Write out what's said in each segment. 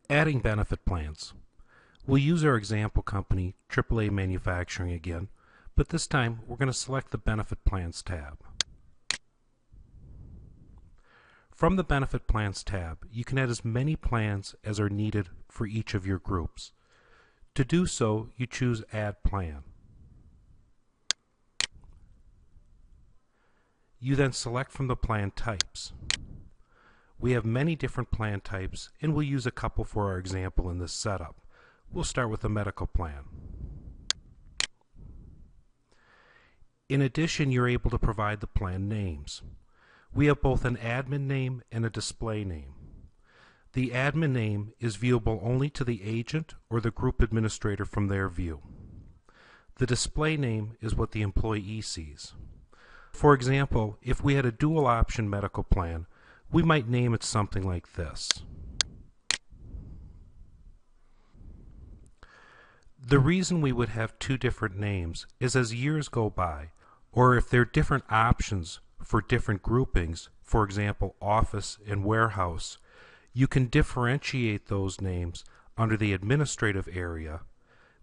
Adding benefit plans. We'll use our example company, AAA Manufacturing again, but this time we're going to select the Benefit Plans tab. From the Benefit Plans tab, you can add as many plans as are needed for each of your groups. To do so, you choose Add Plan. You then select from the plan types. We have many different plan types, and we'll use a couple for our example in this setup. We'll start with the medical plan. In addition, you're able to provide the plan names. We have both an admin name and a display name. The admin name is viewable only to the agent or the group administrator from their view. The display name is what the employee sees. For example, if we had a dual option medical plan, we might name it something like this. The reason we would have two different names is as years go by, or if there are different options for different groupings, for example, office and warehouse, you can differentiate those names under the administrative area.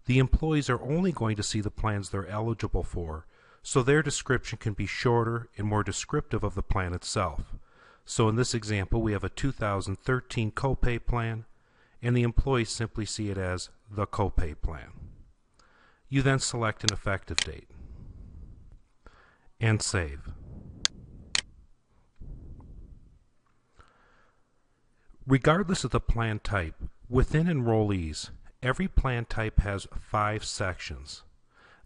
The employees are only going to see the plans they're eligible for, so their description can be shorter and more descriptive of the plan itself. So in this example, we have a 2013 copay plan, and the employees simply see it as the copay plan. You then select an effective date and save. Regardless of the plan type, within Enrollease, every plan type has 5 sections.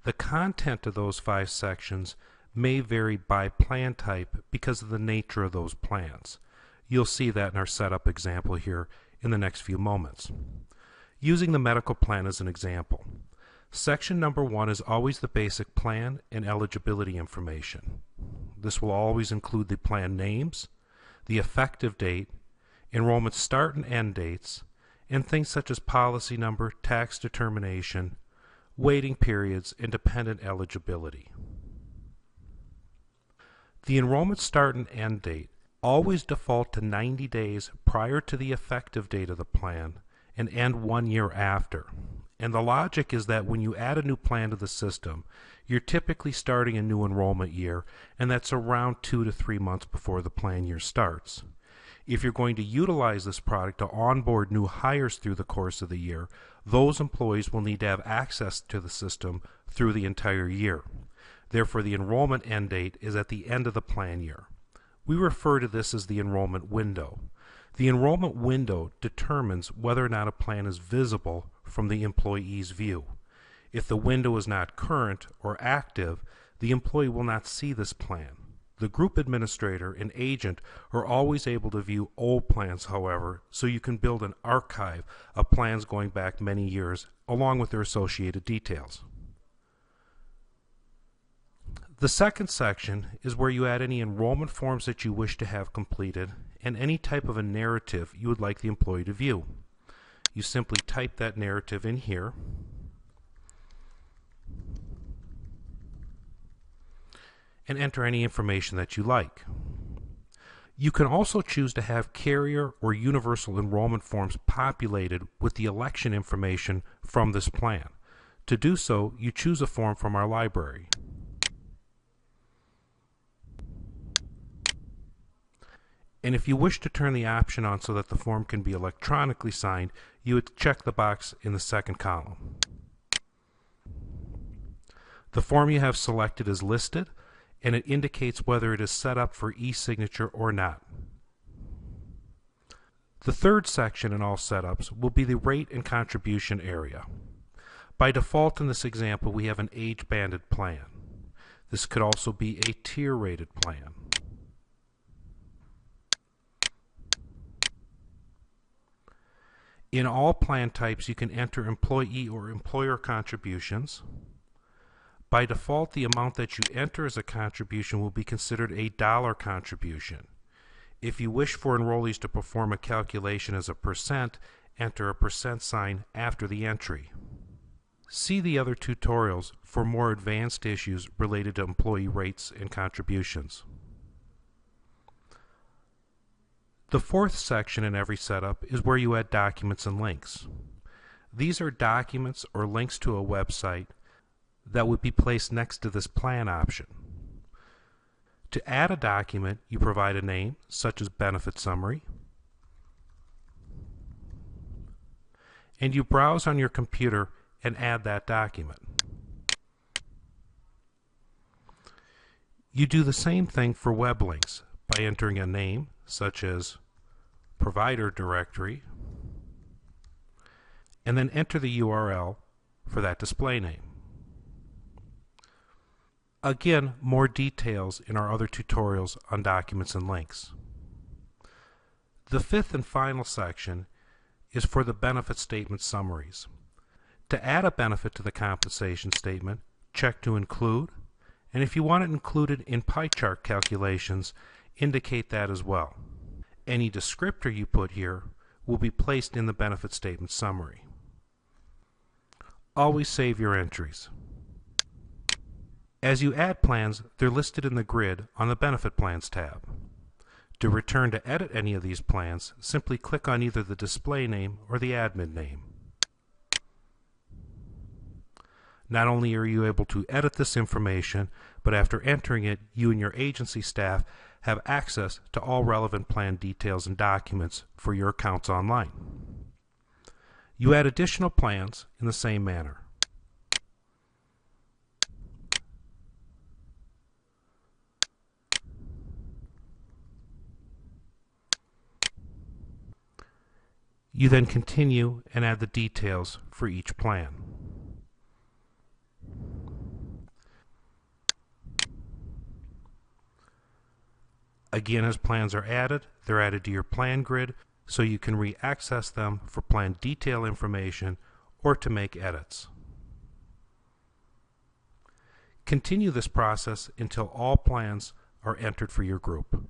The content of those 5 sections may vary by plan type because of the nature of those plans. You'll see that in our setup example here in the next few moments. Using the medical plan as an example, section number 1 is always the basic plan and eligibility information. This will always include the plan names, the effective date, enrollment start and end dates, and things such as policy number, tax determination, waiting periods, and dependent eligibility. The enrollment start and end date always default to 90 days prior to the effective date of the plan and end 1 year after. And the logic is that when you add a new plan to the system, you're typically starting a new enrollment year, and that's around 2 to 3 months before the plan year starts. If you're going to utilize this product to onboard new hires through the course of the year, those employees will need to have access to the system through the entire year. Therefore, the enrollment end date is at the end of the plan year. We refer to this as the enrollment window. The enrollment window determines whether or not a plan is visible from the employee's view. If the window is not current or active, the employee will not see this plan. The group administrator and agent are always able to view old plans, however, so you can build an archive of plans going back many years, along with their associated details. The second section is where you add any enrollment forms that you wish to have completed and any type of a narrative you would like the employee to view. You simply type that narrative in here. And enter any information that you like. You can also choose to have carrier or universal enrollment forms populated with the election information from this plan. To do so, you choose a form from our library. And if you wish to turn the option on so that the form can be electronically signed, you would check the box in the second column. The form you have selected is listed, and it indicates whether it is set up for e-signature or not. The third section in all setups will be the rate and contribution area. By default in this example, we have an age-banded plan. This could also be a tier-rated plan. In all plan types, you can enter employee or employer contributions. By default, the amount that you enter as a contribution will be considered a dollar contribution. If you wish for Enrollease to perform a calculation as a percent, enter a percent sign after the entry. See the other tutorials for more advanced issues related to employee rates and contributions. The fourth section in every setup is where you add documents and links. These are documents or links to a website that would be placed next to this plan option. To add a document, you provide a name, such as benefit summary, and you browse on your computer and add that document. You do the same thing for web links by entering a name, such as provider directory, and then enter the URL for that display name. Again, more details in our other tutorials on documents and links. The fifth and final section is for the benefit statement summaries. To add a benefit to the compensation statement, check to include, and if you want it included in pie chart calculations, indicate that as well. Any descriptor you put here will be placed in the benefit statement summary. Always save your entries. As you add plans, they're listed in the grid on the Benefit Plans tab. To return to edit any of these plans, simply click on either the display name or the admin name. Not only are you able to edit this information, but after entering it, you and your agency staff have access to all relevant plan details and documents for your accounts online. You add additional plans in the same manner. You then continue and add the details for each plan. Again, as plans are added, they're added to your plan grid so you can re-access them for plan detail information or to make edits. Continue this process until all plans are entered for your group.